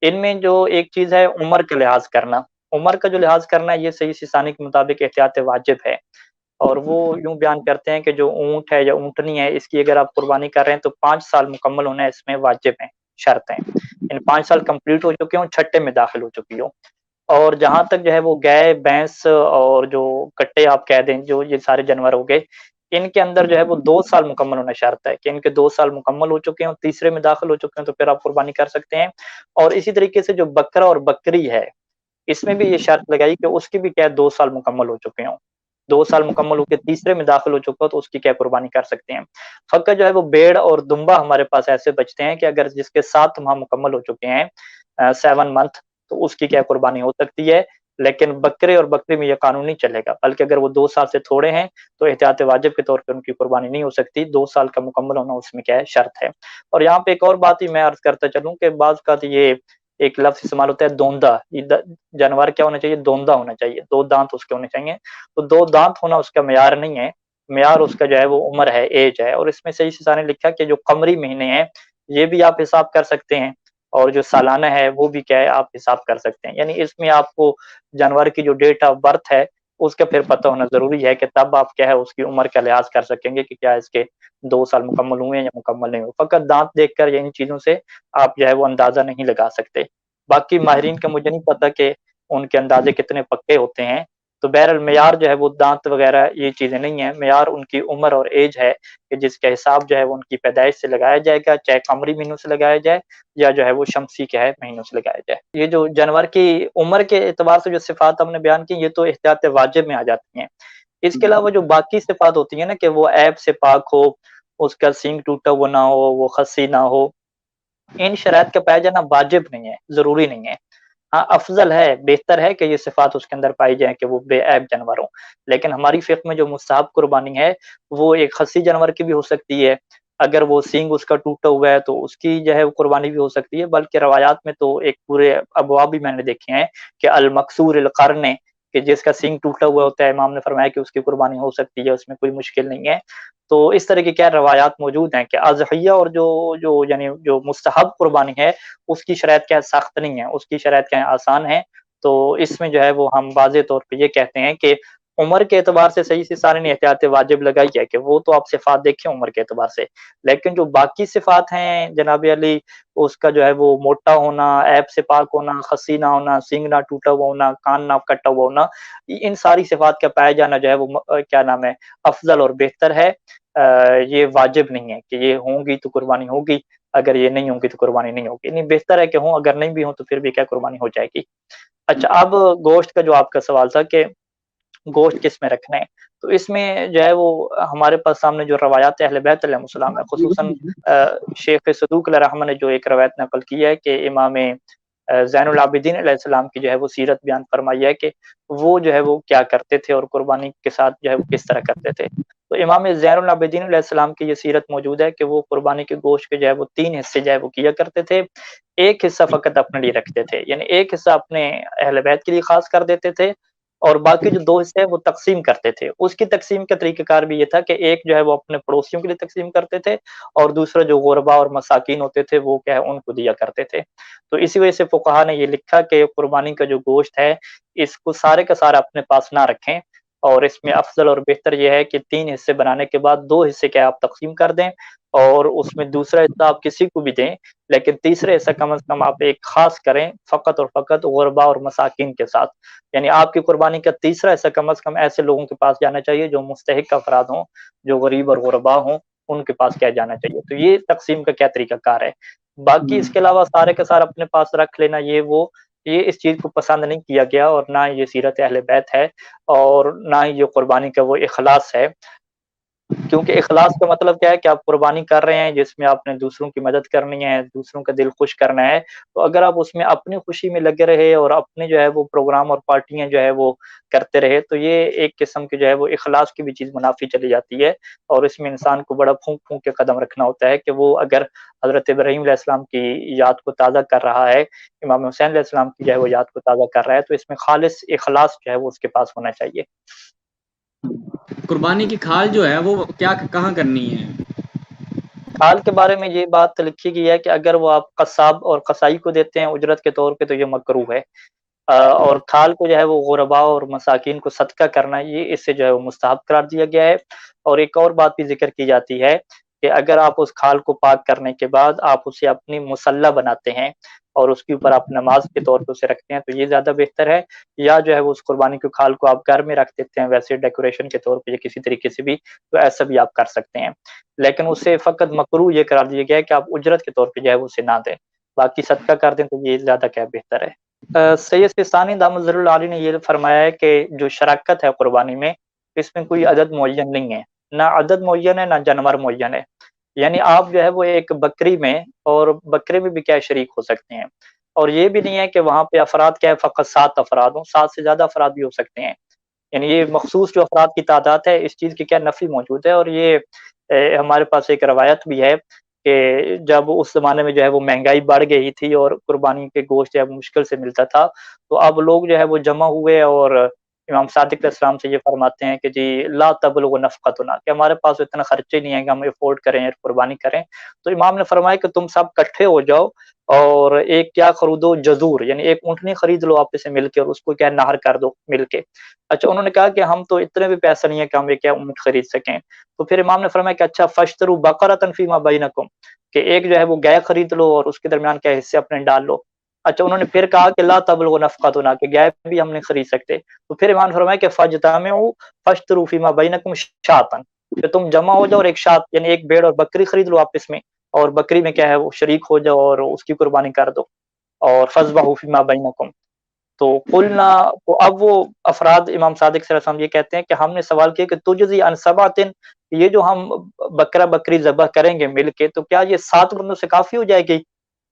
ان میں جو ایک چیز ہے عمر کا لحاظ کرنا، عمر کا جو لحاظ کرنا ہے یہ صحیح سیستانی کے مطابق احتیاط واجب ہے، اور وہ یوں بیان کرتے ہیں کہ جو اونٹ ہے یا اونٹنی ہے اس کی اگر آپ قربانی کر رہے ہیں تو 5 سال مکمل ہونا اس میں واجب ہیں، شرط ہیں، یعنی 5 سال کمپلیٹ ہو چکے ہوں، چھٹے میں داخل ہو چکی ہو۔ اور جہاں تک جو ہے وہ گائے، بھینس اور جو کٹے آپ کہہ دیں، جو یہ سارے جانور ہو گئے، ان کے اندر جو ہے وہ 2 سال مکمل ہونا شرط ہے کہ ان کے 2 سال مکمل ہو چکے ہوں، تیسرے میں داخل ہو چکے ہیں تو پھر آپ قربانی کر سکتے ہیں۔ اور اسی طریقے سے جو بکرا اور بکری ہے اس میں بھی یہ شرط لگائی کہ اس کی بھی کیا 2 سال مکمل ہو چکے ہوں، 2 سال مکمل ہو کے تیسرے میں داخل ہو چکا ہو تو اس کی کیا قربانی کر سکتے ہیں۔ فقط جو ہے وہ بیڑ اور دمبا ہمارے پاس ایسے بچتے ہیں کہ اگر جس کے 7 ماہ مکمل ہو چکے ہیں، 7 منتھ، تو اس کی کیا قربانی ہو سکتی ہے، لیکن بکرے اور بکری میں یہ قانون نہیں چلے گا، بلکہ اگر وہ 2 سال سے تھوڑے ہیں تو احتیاط واجب کے طور پہ ان کی قربانی نہیں ہو سکتی، 2 سال کا مکمل ہونا اس میں کیا ہے شرط ہے۔ اور یہاں پہ ایک اور بات ہی میں عرض کرتا چلوں کہ بعض کا یہ ایک لفظ استعمال ہوتا ہے دوندا، جانور کیا ہونا چاہیے؟ دوندا ہونا چاہیے، 2 دانت اس کے ہونے چاہیے، تو 2 دانت ہونا اس کا معیار نہیں ہے، معیار اس کا جو ہے وہ عمر ہے، ایج ہے۔ اور اس میں صحیح سے نے لکھا کہ جو قمری مہینے ہیں یہ بھی آپ حساب کر سکتے ہیں، اور جو سالانہ ہے وہ بھی کیا ہے آپ حساب کر سکتے ہیں، یعنی اس میں آپ کو جانور کی جو ڈیٹ آف برتھ ہے اس کا پھر پتہ ہونا ضروری ہے کہ تب آپ کیا ہے اس کی عمر کا لحاظ کر سکیں گے کہ کیا اس کے 2 سال مکمل ہوئے ہیں یا مکمل نہیں ہوئے۔ فقط دانت دیکھ کر یا ان چیزوں سے آپ جو ہے وہ اندازہ نہیں لگا سکتے، باقی ماہرین کا مجھے نہیں پتا کہ ان کے اندازے کتنے پکے ہوتے ہیں، تو بہرحال معیار جو ہے وہ دانت وغیرہ یہ چیزیں نہیں ہیں، معیار ان کی عمر اور ایج ہے کہ جس کا حساب جو ہے وہ ان کی پیدائش سے لگایا جائے گا، چاہے قمری مہینوں سے لگایا جائے یا جو ہے وہ شمسی کیا ہے مہینوں سے لگایا جائے۔ یہ جو جانور کی عمر کے اعتبار سے جو صفات ہم نے بیان کی یہ تو احتیاط واجب میں آ جاتی ہیں، اس کے علاوہ جو باقی صفات ہوتی ہیں نا کہ وہ عیب سے پاک ہو، اس کا سینگ ٹوٹا ہوا نہ ہو، وہ خصی نہ ہو، ان شرائط کا پایا جانا واجب نہیں ہے، ضروری نہیں ہے، ہاں افضل ہے، بہتر ہے کہ یہ صفات اس کے اندر پائی جائیں کہ وہ بے عیب جانور ہوں، لیکن ہماری فقہ میں جو مستحب قربانی ہے وہ ایک خصی جانور کی بھی ہو سکتی ہے، اگر وہ سینگ اس کا ٹوٹا ہوا ہے تو اس کی جو ہے قربانی بھی ہو سکتی ہے، بلکہ روایات میں تو ایک پورے ابواب بھی میں نے دیکھے ہیں کہ المکسور القرن، کہ جس کا سینگ ٹوٹا ہوا ہوتا ہے، امام نے فرمایا کہ اس کی قربانی ہو سکتی ہے، اس میں کوئی مشکل نہیں ہے۔ تو اس طرح کی کیا روایات موجود ہیں کہ اضحیہ اور جو یعنی جو مستحب قربانی ہے اس کی شرائط کیا سخت نہیں ہے، اس کی شرائط کیا آسان ہے، تو اس میں جو ہے وہ ہم واضح طور پہ یہ کہتے ہیں کہ عمر کے اعتبار سے صحیح سے سارے نے احتیاط واجب لگائی ہے کہ وہ تو آپ صفات دیکھیں عمر کے اعتبار سے، لیکن جو باقی صفات ہیں جناب علی، اس کا جو ہے وہ موٹا ہونا، عیب سے پاک ہونا، خسی نہ ہونا، سینگ نہ ٹوٹا ہوا ہونا، کان نہ کٹا ہوا ہونا، ان ساری صفات کا پایا جانا جو ہے وہ کیا نام ہے، افضل اور بہتر ہے۔ یہ واجب نہیں ہے کہ یہ ہوں گی تو قربانی ہوگی، اگر یہ نہیں ہوں گی تو قربانی نہیں ہوگی، نہیں بہتر ہے کہ ہوں، اگر نہیں بھی ہوں تو پھر بھی کیا قربانی ہو جائے گی۔ اچھا، اب گوشت کا جو آپ کا سوال تھا کہ گوشت کس میں رکھنا ہے، تو اس میں جو ہے وہ ہمارے پاس سامنے جو روایات اہل بیت علیہ السلام ہے، خصوصاً شیخ صدوق علیہ رحمہ نے جو ایک روایت نقل کی ہے کہ امام زین العابدین علیہ السلام کی جو ہے وہ سیرت بیان فرمائی ہے کہ وہ جو ہے وہ کیا کرتے تھے اور قربانی کے ساتھ جو ہے وہ کس طرح کرتے تھے۔ تو امام زین العابدین علیہ السلام کی یہ سیرت موجود ہے کہ وہ قربانی کے گوشت کے جو ہے وہ 3 حصے جو ہے وہ کیا کرتے تھے، ایک حصہ فقط اپنے لیے رکھتے تھے، یعنی ایک حصہ اپنے اہل بیت کے لیے خاص کر دیتے تھے، اور باقی جو 2 حصے ہیں وہ تقسیم کرتے تھے۔ اس کی تقسیم کا طریقہ کار بھی یہ تھا کہ ایک جو ہے وہ اپنے پڑوسیوں کے لیے تقسیم کرتے تھے، اور دوسرا جو غربا اور مساکین ہوتے تھے وہ کیا ہے ان کو دیا کرتے تھے۔ تو اسی وجہ سے فقہا نے یہ لکھا کہ قربانی کا جو گوشت ہے اس کو سارے کا سارا اپنے پاس نہ رکھیں، اور اس میں افضل اور بہتر یہ ہے کہ 3 حصے بنانے کے بعد 2 حصے کیا آپ تقسیم کر دیں، اور اس میں دوسرا حصہ آپ کسی کو بھی دیں، لیکن تیسرے حصہ کم از کم آپ ایک خاص کریں فقط اور فقط غربا اور مساکین کے ساتھ، یعنی آپ کی قربانی کا تیسرا حصہ کم از کم ایسے لوگوں کے پاس جانا چاہیے جو مستحق افراد ہوں، جو غریب اور غربا ہوں، ان کے پاس کیا جانا چاہیے۔ تو یہ تقسیم کا کیا طریقہ کار ہے۔ باقی اس کے علاوہ سارے کا سارا اپنے پاس رکھ لینا، یہ اس چیز کو پسند نہیں کیا گیا، اور نہ یہ سیرت اہل بیت ہے، اور نہ ہی یہ قربانی کا وہ اخلاص ہے، کیونکہ اخلاص کا مطلب کیا ہے کہ آپ قربانی کر رہے ہیں جس میں آپ نے دوسروں کی مدد کرنی ہے، دوسروں کا دل خوش کرنا ہے، تو اگر آپ اس میں اپنی خوشی میں لگے رہے اور اپنے جو ہے وہ پروگرام اور پارٹیاں جو ہے وہ کرتے رہے، تو یہ ایک قسم کی جو ہے وہ اخلاص کی بھی چیز منافی چلی جاتی ہے، اور اس میں انسان کو بڑا پھونک پھونک کے قدم رکھنا ہوتا ہے کہ وہ اگر حضرت ابراہیم علیہ السلام کی یاد کو تازہ کر رہا ہے، امام حسین علیہ السلام کی جو ہے وہ یاد کو تازہ کر رہا ہے، تو اس میں خالص اخلاص جو ہے وہ اس کے پاس ہونا چاہیے۔ قربانی کی کھال جو ہے وہ کیا کہاں کرنی ہے؟ کھال کے بارے میں یہ بات لکھی گئی ہے کہ اگر وہ آپ قصاب اور قصائی کو دیتے ہیں اجرت کے طور پہ تو یہ مکروہ ہے، اور کھال کو جو ہے وہ غربا اور مساکین کو صدقہ کرنا، یہ اس سے جو ہے وہ مستحب قرار دیا گیا ہے۔ اور ایک اور بات بھی ذکر کی جاتی ہے کہ اگر آپ اس کھال کو پاک کرنے کے بعد آپ اسے اپنی مصلی بناتے ہیں اور اس کے اوپر آپ نماز کے طور پہ اسے رکھتے ہیں تو یہ زیادہ بہتر ہے، یا جو ہے وہ اس قربانی کی کھال کو آپ گھر میں رکھ دیتے ہیں ویسے ڈیکوریشن کے طور پہ یا کسی طریقے سے بھی، تو ایسا بھی آپ کر سکتے ہیں، لیکن اسے فقط مکروہ یہ قرار دیا گیا ہے کہ آپ اجرت کے طور پہ جو ہے وہ اسے نہ دیں، باقی صدقہ کر دیں تو یہ زیادہ کیا بہتر ہے۔ سید سستانی دامت ظل العالی نے یہ فرمایا ہے کہ جو شراکت ہے قربانی میں، اس میں کوئی عدد معین نہیں ہے، نہ عدد معین ہے نہ جانور معین ہے، یعنی آپ جو ہے وہ ایک بکری میں اور بکرے میں بھی کیا شریک ہو سکتے ہیں، اور یہ بھی نہیں ہے کہ وہاں پہ افراد کیا ہے فقط 7 افراد ہوں، 7 سے زیادہ افراد بھی ہو سکتے ہیں، یعنی یہ مخصوص جو افراد کی تعداد ہے اس چیز کی کیا نفی موجود ہے۔ اور یہ ہمارے پاس ایک روایت بھی ہے کہ جب اس زمانے میں جو ہے وہ مہنگائی بڑھ گئی تھی اور قربانی کے گوشت جو ہے مشکل سے ملتا تھا، تو اب لوگ جو ہے وہ جمع ہوئے اور امام صادق علیہ السلام سے یہ فرماتے ہیں کہ جی لا تبلغ نفقتنا، کہ ہمارے پاس اتنا خرچے نہیں ہے کہ ہم افورڈ کریں اور قربانی کریں، تو امام نے فرمایا کہ تم سب کٹھے ہو جاؤ اور ایک کیا خریدو، جزور، یعنی ایک اونٹنی خرید لو آپس سے مل کے اور اس کو کیا نہر کر دو مل کے۔ اچھا، انہوں نے کہا کہ ہم تو اتنے بھی پیسہ نہیں ہے کہ ہم ایک کیا اونٹ خرید سکیں، تو پھر امام نے فرمایا کہ اچھا فاشتروا بقرۃ فیما بینکم، کہ ایک جو ہے وہ گائے خرید لو اور اس کے درمیان کیا حصے اپنے ڈال لو۔ اچھا، انہوں نے پھر کہا کہ لا تبلغ نفقتنا، کہ گائے بھی ہم نہیں خرید سکتے، تو پھر امام نے فرمایا کہ فاجتمعوا فاشتروا فیما بینکم شاۃ، کہ تم جمع ہو جاؤ اور ایک شاۃ یعنی ایک بھیڑ اور بکری خرید لو آپس میں، اور بکری میں کیا ہے وہ شریک ہو جاؤ اور اس کی قربانی کر دو، اور فذبحوا فیما بینکم۔ تو قلنا، تو اب وہ افراد امام صادق صلی اللہ علیہ وسلم یہ کہتے ہیں کہ ہم نے سوال کیا کہ تجزی عن سبعۃ، یہ جو ہم بکرا بکری ذبح کریں گے مل کے تو کیا یہ 7 بندوں سے کافی ہو جائے گی؟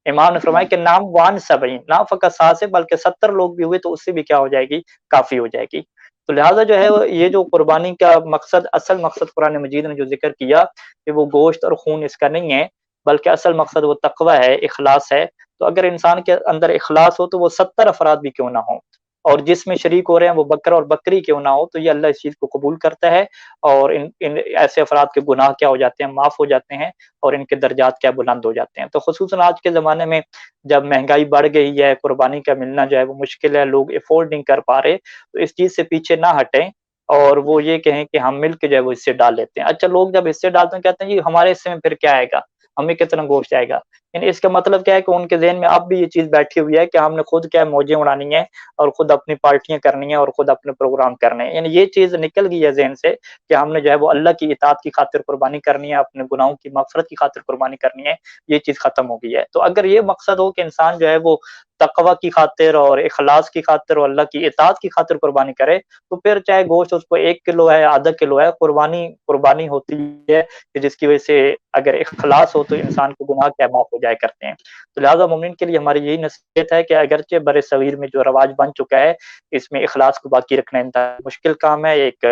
امام نے فرمایا کہ نام وان 70، نہ فقط 7 سے بلکہ 70 لوگ بھی ہوئے تو اس سے بھی کیا ہو جائے گی، کافی ہو جائے گی۔ تو لہٰذا جو ہے یہ جو قربانی کا مقصد، اصل مقصد قرآن مجید نے جو ذکر کیا کہ وہ گوشت اور خون اس کا نہیں ہے، بلکہ اصل مقصد وہ تقوی ہے، اخلاص ہے، تو اگر انسان کے اندر اخلاص ہو تو وہ 70 افراد بھی کیوں نہ ہوں، اور جس میں شریک ہو رہے ہیں وہ بکرا اور بکری کیوں نہ ہو، تو یہ اللہ اس چیز کو قبول کرتا ہے، اور ان ایسے افراد کے گناہ کیا ہو جاتے ہیں، معاف ہو جاتے ہیں، اور ان کے درجات کیا بلند ہو جاتے ہیں۔ تو خصوصاً آج کے زمانے میں جب مہنگائی بڑھ گئی ہے، قربانی کا ملنا جو ہے وہ مشکل ہے، لوگ افورڈ نہیں کر پا رہے، تو اس چیز سے پیچھے نہ ہٹیں، اور وہ یہ کہیں کہ ہم مل کے جو ہے وہ حصے ڈال لیتے ہیں. اچھا لوگ جب حصے ڈالتے ہیں کہتے ہیں جی ہمارے حصے میں پھر کیا آئے گا, ہمیں کتنا گوشت آئے گا. یعنی اس کا مطلب کیا ہے کہ ان کے ذہن میں اب بھی یہ چیز بیٹھی ہوئی ہے کہ ہم نے خود کیا موجیں اڑانی ہیں اور خود اپنی پارٹیاں کرنی ہیں اور خود اپنے پروگرام کرنے ہیں. یعنی یہ چیز نکل گئی ہے ذہن سے کہ ہم نے جو ہے وہ اللہ کی اطاعت کی خاطر قربانی کرنی ہے, اپنے گناہوں کی مغفرت کی خاطر قربانی کرنی ہے. یہ چیز ختم ہو گئی ہے. تو اگر یہ مقصد ہو کہ انسان جو ہے وہ تقوی کی خاطر اور اخلاص کی خاطر اور اللہ کی اطاعت کی خاطر قربانی کرے, تو پھر چاہے گوشت اس کو 1 کلو ہے, آدھا کلو ہے, قربانی ہوتی ہے کہ جس کی وجہ سے اگر اخلاص ہو تو انسان کو گناہ کیا معاف ہو جائے کرتے ہیں. تو لہٰذا مومن کے لیے ہماری یہی نصیحت ہے کہ اگرچہ بر صغیر میں جو رواج بن چکا ہے اس میں اخلاص کو باقی رکھنا انتہائی مشکل کام ہے, ایک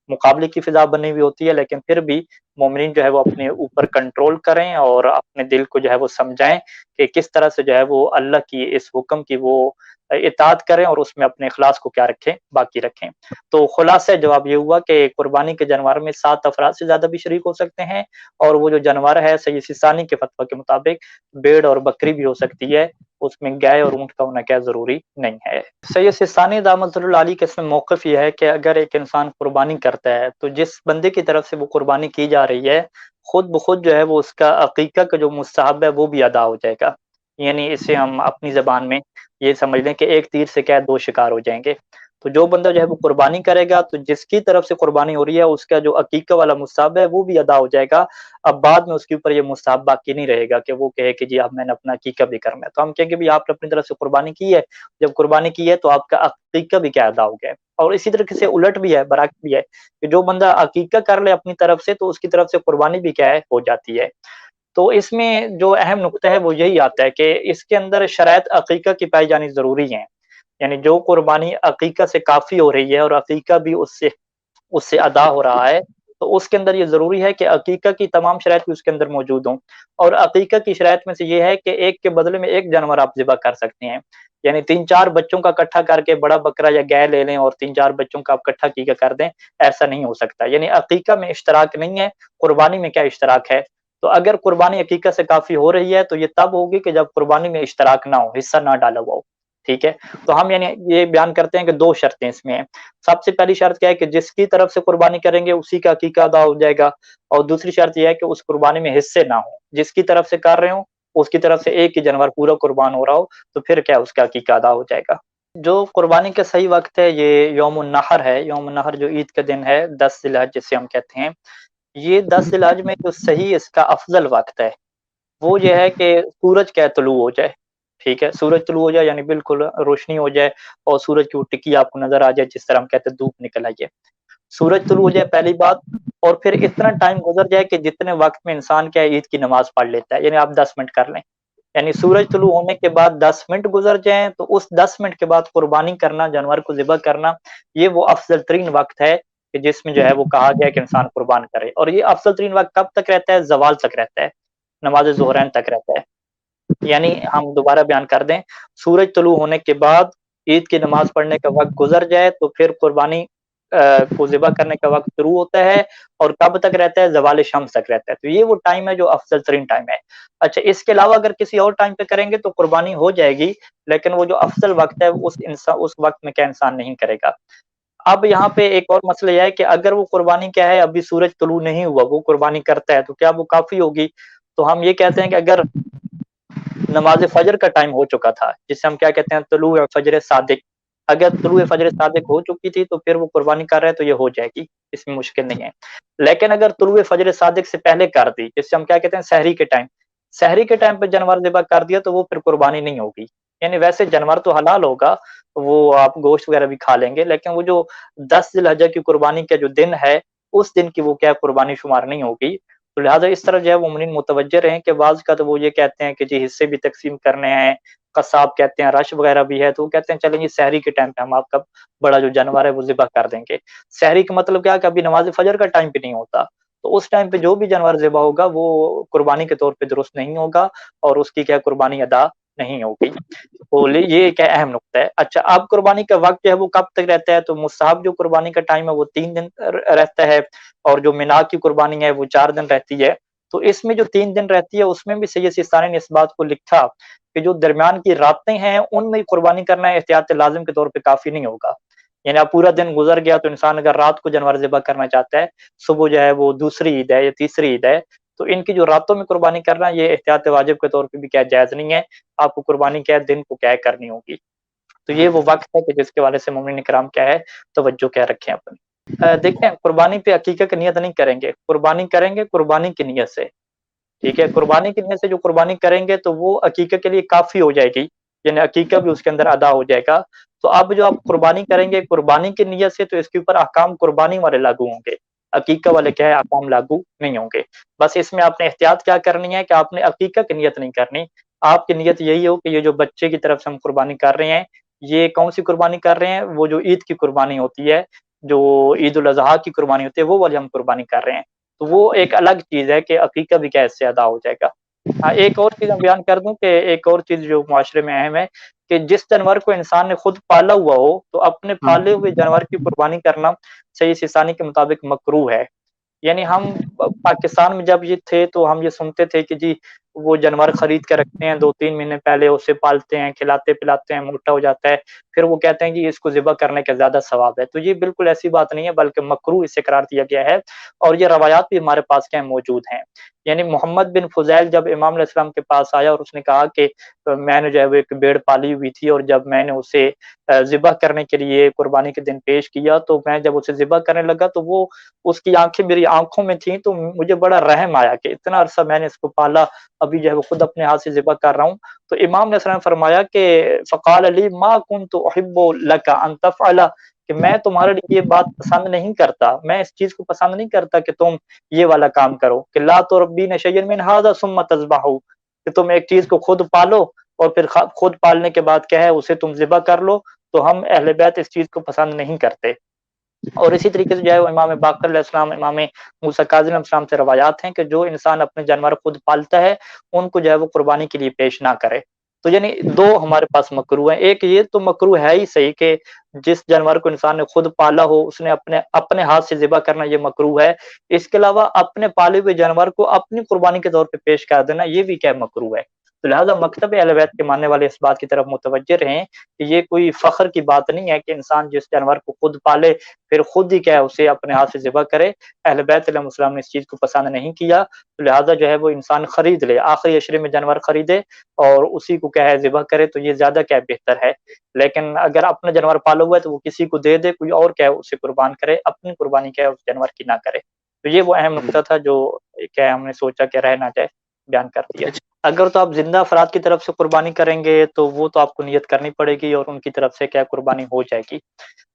مقابلے کی فضا بنی ہوئی ہوتی ہے, لیکن پھر بھی مومنین جو ہے وہ اپنے اوپر کنٹرول کریں اور اپنے دل کو جو ہے وہ سمجھائیں کہ کس طرح سے جو ہے وہ اللہ کی اس حکم کی وہ اطاعت کریں اور اس میں اپنے اخلاص کو کیا رکھیں, باقی رکھیں. تو خلاصہ جواب یہ ہوا کہ قربانی کے جانور میں 7 افراد سے زیادہ بھی شریک ہو سکتے ہیں, اور وہ جو جانور ہے سید سیستانی کے فتویٰ کے مطابق بھیڑ اور بکری بھی ہو سکتی ہے, اس میں گائے اور اونٹ کا ہونا کیا ضروری نہیں ہے. سید سیستانی دامت اللہ علی کا اس میں موقف یہ ہے کہ اگر ایک انسان قربانی کرتا ہے تو جس بندے کی طرف سے وہ قربانی کی جا رہی ہے خود بخود جو ہے وہ اس کا عقیقہ کا جو مستحب ہے وہ بھی ادا ہو جائے گا. یعنی اسے ہم اپنی زبان میں یہ سمجھ لیں کہ ایک تیر سے کیا 2 شکار ہو جائیں گے. تو جو بندہ جو ہے وہ قربانی کرے گا تو جس کی طرف سے قربانی ہو رہی ہے اس کا جو عقیقہ والا مستحب ہے وہ بھی ادا ہو جائے گا. اب بعد میں اس کے اوپر یہ مستحب باقی نہیں رہے گا کہ وہ کہے کہ جی اب میں نے اپنا عقیقہ بھی کرنا ہے. تو ہم کہیں گے بھی آپ نے اپنی طرف سے قربانی کی ہے, جب قربانی کی ہے تو آپ کا عقیقہ بھی کیا ادا ہو گیا. اور اسی طریقے سے الٹ بھی ہے, برعکس بھی ہے کہ جو بندہ عقیقہ کر لے اپنی طرف سے تو اس کی طرف سے قربانی بھی کیا ہے ہو جاتی ہے. تو اس میں جو اہم نقطہ ہے وہ یہی آتا ہے کہ اس کے اندر شرائط عقیقہ کی پائی جانی ضروری ہیں. یعنی جو قربانی عقیقہ سے کافی ہو رہی ہے اور عقیقہ بھی اس سے ادا ہو رہا ہے تو اس کے اندر یہ ضروری ہے کہ عقیقہ کی تمام شرائط بھی اس کے اندر موجود ہوں. اور عقیقہ کی شرائط میں سے یہ ہے کہ ایک کے بدلے میں ایک جانور آپ ذبح کر سکتے ہیں. یعنی 3-4 بچوں کا اکٹھا کر کے بڑا بکرا یا گائے لے لیں اور 3-4 بچوں کا آپ اکٹھا کی کر دیں, ایسا نہیں ہو سکتا. یعنی عقیقہ میں اشتراک نہیں ہے, قربانی میں کیا اشتراک ہے. تو اگر قربانی عقیقہ سے کافی ہو رہی ہے تو یہ تب ہوگی کہ جب قربانی میں اشتراک نہ ہو, حصہ نہ ڈالا ہوا ہو. ٹھیک ہے, تو ہم یعنی یہ بیان کرتے ہیں کہ 2 شرطیں اس میں ہیں. سب سے پہلی شرط کیا ہے کہ جس کی طرف سے قربانی کریں گے اسی کا عقیقہ ادا ہو جائے گا, اور دوسری شرط یہ ہے کہ اس قربانی میں حصے نہ ہوں. جس کی طرف سے کر رہے ہوں اس کی طرف سے ایک ہی جانور پورا قربان ہو رہا ہو تو پھر کیا اس کا عقیقہ ادا ہو جائے گا. جو قربانی کا صحیح وقت ہے یہ یوم النحر ہے. یوم النحر جو عید کا دن ہے 10 ذی الحجہ جسے ہم کہتے ہیں, یہ 10 ذی الحجہ میں جو صحیح اس کا افضل وقت ہے وہ یہ ہے کہ سورج کیا طلوع ہو جائے. ٹھیک ہے, سورج طلوع ہو جائے یعنی بالکل روشنی ہو جائے اور سورج کی وہ ٹکی آپ کو نظر آ جائے, جس طرح ہم کہتے ہیں دھوپ نکل آئی ہے. سورج طلوع ہو جائے پہلی بات, اور پھر اتنا ٹائم گزر جائے کہ جتنے وقت میں انسان کیا عید کی نماز پڑھ لیتا ہے. یعنی آپ 10 منٹ کر لیں, یعنی سورج طلوع ہونے کے بعد 10 منٹ گزر جائیں تو اس 10 منٹ کے بعد قربانی کرنا, جانور کو ذبح کرنا, یہ وہ افضل ترین وقت ہے کہ جس میں جو ہے وہ کہا گیا کہ انسان قربان کرے. اور یہ افضل ترین وقت کب تک رہتا ہے, زوال تک رہتا ہے, نماز ظہرین تک رہتا ہے. یعنی ہم دوبارہ بیان کر دیں, سورج طلوع ہونے کے بعد عید کی نماز پڑھنے کا وقت گزر جائے تو پھر قربانی کو ذبح کرنے کا وقت شروع ہوتا ہے, اور کب تک رہتا ہے, زوال شمس تک رہتا ہے. تو یہ وہ ٹائم ہے جو افضل ترین ٹائم ہے. اچھا, اس کے علاوہ اگر کسی اور ٹائم پہ کریں گے تو قربانی ہو جائے گی, لیکن وہ جو افضل وقت ہے اس وقت میں کیا انسان نہیں کرے گا. اب یہاں پہ ایک اور مسئلہ یہ ہے کہ اگر وہ قربانی کیا ہے ابھی سورج طلوع نہیں ہوا وہ قربانی کرتا ہے تو کیا وہ کافی ہوگی. تو ہم یہ کہتے ہیں کہ اگر نماز فجر کا ٹائم ہو چکا تھا, جسے ہم کیا کہتے ہیں طلوع فجر صادق, اگر طلوع فجر صادق ہو چکی تھی تو پھر وہ قربانی کر رہے ہیں تو یہ ہو جائے گی, اس میں مشکل نہیں ہے. لیکن اگر طلوع فجر صادق سے پہلے کر دی, جسے ہم کیا کہتے ہیں سحری کے ٹائم پہ جانور ذبح کر دیا تو وہ پھر قربانی نہیں ہوگی. یعنی ویسے جانور تو حلال ہوگا, وہ آپ گوشت وغیرہ بھی کھا لیں گے, لیکن وہ جو 10 ذی الحجہ کی قربانی کا جو دن ہے اس دن کی وہ کیا قربانی شمار نہیں ہوگی. تو لہٰذا اس طرح جو ہے مومنین متوجہ رہیں کہ بعض کا تو وہ یہ کہتے ہیں کہ جی حصے بھی تقسیم کرنے ہیں, قصاب کہتے ہیں رش وغیرہ بھی ہے, تو وہ کہتے ہیں چلیں یہ سحری کے ٹائم پہ ہم آپ کا بڑا جو جانور ہے وہ ذبح کر دیں گے. سحری کا مطلب کیا کہ ابھی نماز فجر کا ٹائم پہ نہیں ہوتا, تو اس ٹائم پہ جو بھی جانور ذبح ہوگا وہ قربانی کے طور پہ درست نہیں ہوگا اور اس کی کیا قربانی ادا نہیں ہوگی. تو یہ کیا اہم نقطہ ہے. اچھا, اب قربانی کا وقت جو ہے وہ کب تک رہتا ہے, تو مستحب جو قربانی کا ٹائم ہے وہ 3 دن رہتا ہے, اور جو مینا کی قربانی ہے وہ 4 دن رہتی ہے. تو اس میں جو 3 دن رہتی ہے اس میں بھی سید سیستانی نے اس بات کو لکھا کہ جو درمیان کی راتیں ہیں ان میں قربانی کرنا احتیاط لازم کے طور پہ کافی نہیں ہوگا. یعنی اب پورا دن گزر گیا تو انسان اگر رات کو جانور ذبح کرنا چاہتا ہے، صبح جو ہے وہ دوسری عید ہے یا تیسری عید ہے، تو ان کی جو راتوں میں قربانی کرنا یہ احتیاط واجب کے طور پہ بھی کیا جائز نہیں ہے، آپ کو قربانی کیا ہے دن کو کیا کرنی ہوگی۔ تو یہ وہ وقت ہے کہ جس کے والے سے مومن کرام کیا ہے توجہ کیا رکھیں اپنی۔ دیکھیں قربانی پہ عقیقہ کی نیت نہیں کریں گے، قربانی کریں گے قربانی کی نیت سے، ٹھیک ہے، قربانی کی نیت سے جو قربانی کریں گے تو وہ عقیقہ کے لیے کافی ہو جائے گی، یعنی عقیقہ بھی اس کے اندر ادا ہو جائے گا۔ تو اب جو آپ قربانی کریں گے قربانی کی نیت سے تو اس کے اوپر احکام قربانی والے لاگو ہوں گے، عقیقہ والے کیا ہے احکام لاگو نہیں ہوں گے۔ بس اس میں آپ نے احتیاط کیا کرنی ہے کہ آپ نے عقیقہ کی نیت نہیں کرنی، آپ کی نیت یہی ہو کہ یہ جو بچے کی طرف سے ہم قربانی کر رہے ہیں، یہ کون سی قربانی کر رہے ہیں، وہ جو عید کی قربانی ہوتی ہے، جو عید الاضحیٰ کی قربانی ہوتی ہے وہ والی ہم قربانی کر رہے ہیں، تو وہ ایک الگ چیز ہے کہ عقیقہ بھی کیا اس سے ادا ہو جائے گا۔ ہاں ایک اور چیز میں بیان کر دوں کہ ایک اور چیز جو معاشرے میں اہم ہے کہ جس جانور کو انسان نے خود پالا ہوا ہو تو اپنے ہاں پالے ہوئے جانور کی قربانی کرنا صحیح سیسانی کے مطابق مکروہ ہے۔ یعنی ہم پاکستان میں جب یہ تھے تو ہم یہ سنتے تھے کہ جی وہ جانور خرید کے رکھتے ہیں، 2-3 مہینے پہلے اسے پالتے ہیں، کھلاتے پلاتے ہیں، موٹا ہو جاتا ہے، پھر وہ کہتے ہیں کہ اس کو ذبح کرنے کا زیادہ ثواب ہے۔ تو یہ بالکل ایسی بات نہیں ہے بلکہ مکروہ اسے قرار دیا گیا ہے، اور یہ روایات بھی ہمارے پاس کیا موجود ہیں۔ یعنی محمد بن فضیل جب امام علیہ السلام کے پاس آیا اور اس نے کہا کہ میں نے جو ہے وہ ایک بھیڑ پالی ہوئی تھی، اور جب میں نے اسے ذبح کرنے کے لیے قربانی کے دن پیش کیا تو میں جب اسے ذبح کرنے لگا تو وہ اس کی آنکھیں میری آنکھوں میں تھیں، تو مجھے بڑا رحم آیا کہ اتنا عرصہ میں نے اس کو پالا، ابھی جو ہے وہ خود اپنے ہاتھ سے ذبح کر رہا ہوں۔ تو امام نے السلام فرمایا کہ فقال علی ما كنت احب لك ان تفعل، کہ میں تمہارے لیے یہ بات پسند نہیں کرتا، میں اس چیز کو پسند نہیں کرتا کہ تم یہ والا کام کرو کہ لا تربین شیئا من هذا ثم تذبحوا، کہ تم ایک چیز کو خود پالو اور پھر خود پالنے کے بعد کیا ہے اسے تم ذبح کر لو، تو ہم اہل بیت اس چیز کو پسند نہیں کرتے۔ اور اسی طریقے سے جو ہے وہ امام باقر علیہ السلام، امام موسیٰ کاظم علیہ السلام سے روایات ہیں کہ جو انسان اپنے جانور خود پالتا ہے ان کو جو ہے وہ قربانی کے لیے پیش نہ کرے۔ تو یعنی دو ہمارے پاس مکروہ ہیں، ایک یہ تو مکروہ ہے ہی صحیح کہ جس جانور کو انسان نے خود پالا ہو اس نے اپنے ہاتھ سے ذبح کرنا یہ مکروہ ہے، اس کے علاوہ اپنے پالے ہوئے جانور کو اپنی قربانی کے طور پہ پیش کر دینا یہ بھی کیا مکروہ ہے۔ تو لہٰذا مکتب اہل بیت کے ماننے والے اس بات کی طرف متوجہ رہیں کہ یہ کوئی فخر کی بات نہیں ہے کہ انسان جس جانور کو خود پالے پھر خود ہی کیا ہے اسے اپنے ہاتھ سے ذبح کرے۔ اہل بیت علیہ السلام نے اس چیز کو پسند نہیں کیا، تو لہٰذا جو ہے وہ انسان خرید لے، آخری عشرے میں جانور خریدے اور اسی کو کیا ہے ذبح کرے تو یہ زیادہ کیا بہتر ہے۔ لیکن اگر اپنا جانور پالا ہوا ہے تو وہ کسی کو دے دے، کوئی اور کیا ہے اسے قربان کرے، اپنی قربانی کیا ہے اس جانور کی نہ کرے۔ تو یہ وہ اہم نقطہ تھا جو کیا ہے ہم نے سوچا کہ رہ نہ جائے، بیان کر دیا۔ اگر تو آپ زندہ افراد کی طرف سے قربانی کریں گے تو وہ تو آپ کو نیت کرنی پڑے گی اور ان کی طرف سے کیا قربانی ہو جائے گی۔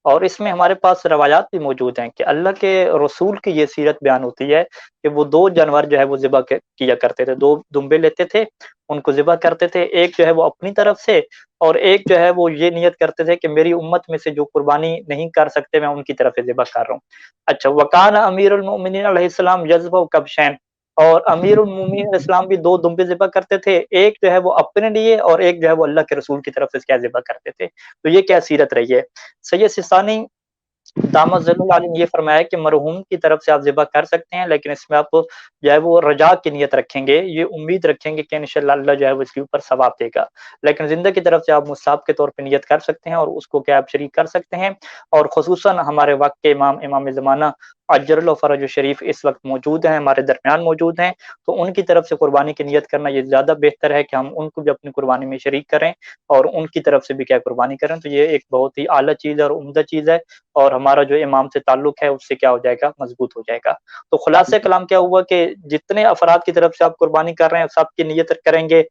اور اس میں ہمارے پاس روایات بھی موجود ہیں کہ اللہ کے رسول کی یہ سیرت بیان ہوتی ہے کہ وہ دو جانور جو ہے وہ ذبح کیا کرتے تھے، دو دمبے لیتے تھے، ان کو ذبح کرتے تھے، ایک جو ہے وہ اپنی طرف سے اور ایک جو ہے وہ یہ نیت کرتے تھے کہ میری امت میں سے جو قربانی نہیں کر سکتے میں ان کی طرف سے ذبح کر رہا ہوں۔ اچھا، وکان امیر المؤمنین علیہ السلام یذبح کبشین، اور امیر المومنین علیہ السلام بھی دو دمبے ذبح کرتے تھے، ایک جو ہے وہ اپنے لیے اور ایک جو ہے وہ اللہ کے رسول کی طرف سے کیا ذبح کرتے تھے۔ تو یہ کیا سیرت رہی ہے۔ سید سستانی دامت ظل العالی نے یہ فرمایا کہ مرحوم کی طرف سے آپ ذبح کر سکتے ہیں، لیکن اس میں آپ جو ہے وہ رجا کی نیت رکھیں گے، یہ امید رکھیں گے کہ انشاءاللہ اللہ جو ہے وہ اس کے اوپر ثواب دے گا۔ لیکن زندہ کی طرف سے آپ مستحب کے طور پہ نیت کر سکتے ہیں اور اس کو کیا آپ شریک کر سکتے ہیں۔ اور خصوصاً ہمارے وقت کے امام زمانہ عجل اللہ فرج الشریف اس وقت موجود ہیں، ہمارے درمیان موجود ہیں، تو ان کی طرف سے قربانی کی نیت کرنا یہ زیادہ بہتر ہے کہ ہم ان کو بھی اپنی قربانی میں شریک کریں اور ان کی طرف سے بھی کیا قربانی کریں۔ تو یہ ایک بہت ہی اعلیٰ چیز ہے اور عمدہ چیز ہے، اور ہمارا جو امام سے تعلق ہے اس سے کیا ہو جائے گا، مضبوط ہو جائے گا۔ تو خلاصہ کلام کیا ہوا کہ جتنے افراد کی طرف سے آپ قربانی کر رہے ہیں سب کی نیت کریں گے،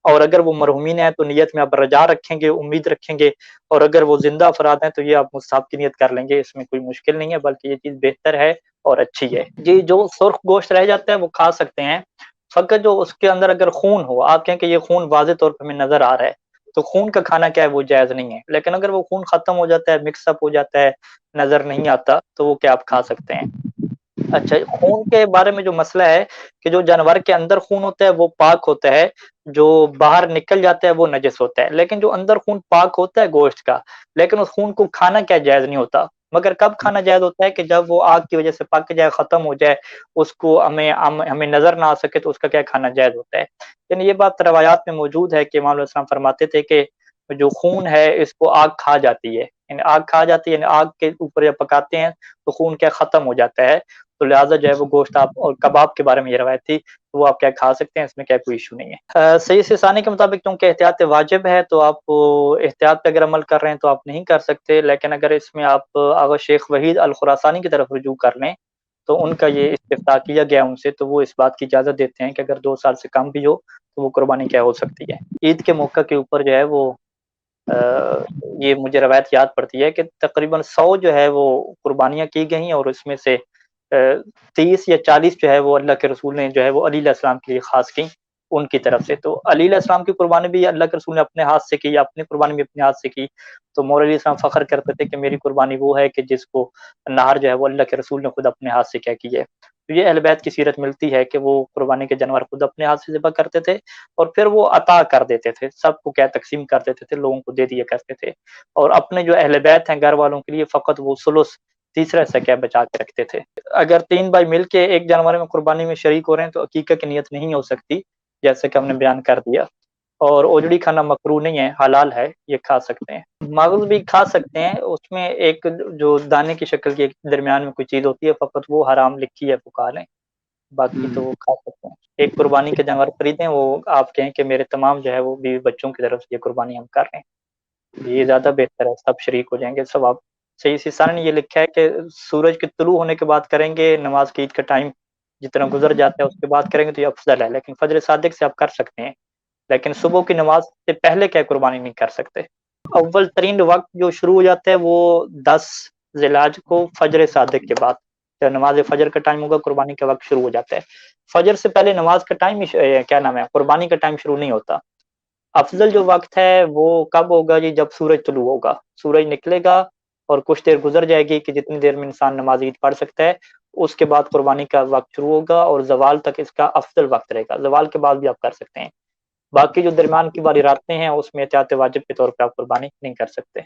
اور اگر وہ مرحومین ہیں تو نیت میں آپ رجا رکھیں گے، امید رکھیں گے، اور اگر وہ زندہ افراد ہیں تو یہ آپ مستحب کی نیت کر لیں گے، اس میں کوئی مشکل نہیں ہے بلکہ یہ چیز بہتر ہے اور اچھی ہے۔ جی، جو سرخ گوشت رہ جاتا ہے وہ کھا سکتے ہیں، فقط جو اس کے اندر اگر خون ہو، آپ کہیں کہ یہ خون واضح طور پہ ہمیں نظر آ رہا ہے تو خون کا کھانا کیا ہے وہ جائز نہیں ہے، لیکن اگر وہ خون ختم ہو جاتا ہے، مکس اپ ہو جاتا ہے، نظر نہیں آتا تو وہ کیا آپ کھا سکتے ہیں۔ اچھا، خون کے بارے میں جو مسئلہ ہے کہ جو جانور کے اندر خون ہوتا ہے وہ پاک ہوتا ہے، جو باہر نکل جاتا ہے وہ نجس ہوتا ہے، لیکن جو اندر خون پاک ہوتا ہے گوشت کا، لیکن اس خون کو کھانا کیا جائز نہیں ہوتا، مگر کب کھانا جائز ہوتا ہے کہ جب وہ آگ کی وجہ سے پک جائے، ختم ہو جائے، اس کو ہمیں نظر نہ آ سکے تو اس کا کیا کھانا جائز ہوتا ہے۔ یعنی یہ بات روایات میں موجود ہے کہ امام علیہ السلام فرماتے تھے کہ جو خون ہے اس کو آگ کھا جاتی ہے، یعنی آگ کھا جاتی ہے، یعنی آگ کے اوپر جب پکاتے ہیں تو خون کیا ختم ہو جاتا ہے، تو لہٰذا جو ہے وہ گوشت آپ، اور کباب کے بارے میں یہ روایت تھی، تو وہ آپ کیا کھا سکتے ہیں، اس میں کیا کوئی ایشو نہیں ہے۔ صحیح سے ثانی کے مطابق چونکہ احتیاط واجب ہے تو آپ احتیاط پہ اگر عمل کر رہے ہیں تو آپ نہیں کر سکتے، لیکن اگر اس میں آپ آغا شیخ وحید الخراسانی کی طرف رجوع کر لیں تو ان کا یہ استفتاء کیا گیا ان سے، تو وہ اس بات کی اجازت دیتے ہیں کہ اگر 2 سال سے کم بھی ہو تو وہ قربانی کیا ہو سکتی ہے۔ عید کے موقع کے اوپر جو ہے وہ یہ مجھے روایت یاد پڑتی ہے کہ تقریباً 100 جو ہے وہ قربانیاں کی گئیں، اور اس میں سے 30 یا 40 جو ہے وہ اللہ کے رسول نے جو ہے وہ علی علیہ السلام کے لیے خاص کی ان کی طرف سے۔ تو علی علیہ السلام کی قربانی بھی اللہ کے رسول نے اپنے ہاتھ سے کی، اپنی قربانی بھی اپنے ہاتھ سے کی، تو مولا علی السلام فخر کرتے تھے کہ میری قربانی وہ ہے کہ جس کو نہر جو ہے وہ اللہ کے رسول نے خود اپنے ہاتھ سے کیا کی ہے۔ تو یہ اہل بیت کی سیرت ملتی ہے کہ وہ قربانی کے جانور خود اپنے ہاتھ سے ذبح کرتے تھے، اور پھر وہ عطا کر دیتے تھے، سب کو کیا تقسیم کر دیتے تھے، لوگوں کو دے دیا کرتے تھے، اور اپنے جو اہل بیت ہیں گھر والوں کے لیے فقط وہ ثلث تیسرا حصہ کیا بچا کے رکھتے تھے۔ اگر 3 بھائی مل کے ایک جانور میں قربانی میں شریک ہو رہے ہیں تو عقیقہ کی نیت نہیں ہو سکتی، جیسے کہ ہم نے بیان کر دیا، اور اجڑی کھانا مکروہ نہیں ہے، حلال ہے، یہ کھا سکتے ہیں۔ مغز بھی کھا سکتے ہیں، اس میں ایک جو دانے کی شکل کی درمیان میں کوئی چیز ہوتی ہے، فقط وہ حرام لکھی ہے فقہا نے، باقی تو وہ کھا سکتے ہیں۔ ایک قربانی کے جانور خریدیں، وہ آپ کہیں کہ میرے تمام جو ہے وہ بیوی بچوں کی طرف سے یہ قربانی ہم کر رہے ہیں، یہ زیادہ بہتر ہے، سب شریک ہو جائیں گے ثواب۔ صحیح سیسان نے یہ لکھا ہے کہ سورج کے طلوع ہونے کے بعد کریں گے، نماز کی عید کا ٹائم جتنا گزر جاتا ہے اس کے بعد کریں گے تو یہ افضل ہے، لیکن فجر صادق سے آپ کر سکتے ہیں، لیکن صبح کی نماز سے پہلے کیا قربانی نہیں کر سکتے۔ اول ترین وقت جو شروع ہو جاتا ہے وہ 10 ذی الحج کو فجر صادق کے بعد، جب نماز فجر کا ٹائم ہوگا قربانی کا وقت شروع ہو جاتا ہے۔ فجر سے پہلے نماز کا ٹائم کیا نام ہے، قربانی کا ٹائم شروع نہیں ہوتا۔ افضل جو وقت ہے وہ کب ہوگا جی، جب سورج طلوع ہوگا، سورج نکلے گا اور کچھ دیر گزر جائے گی کہ جتنی دیر میں انسان نماز عید پڑھ سکتا ہے، اس کے بعد قربانی کا وقت شروع ہوگا، اور زوال تک اس کا افضل وقت رہے گا، زوال کے بعد بھی آپ کر سکتے ہیں۔ باقی جو درمیان کی والی راتیں ہیں اس میں احتیاط واجب کے طور پہ آپ قربانی نہیں کر سکتے۔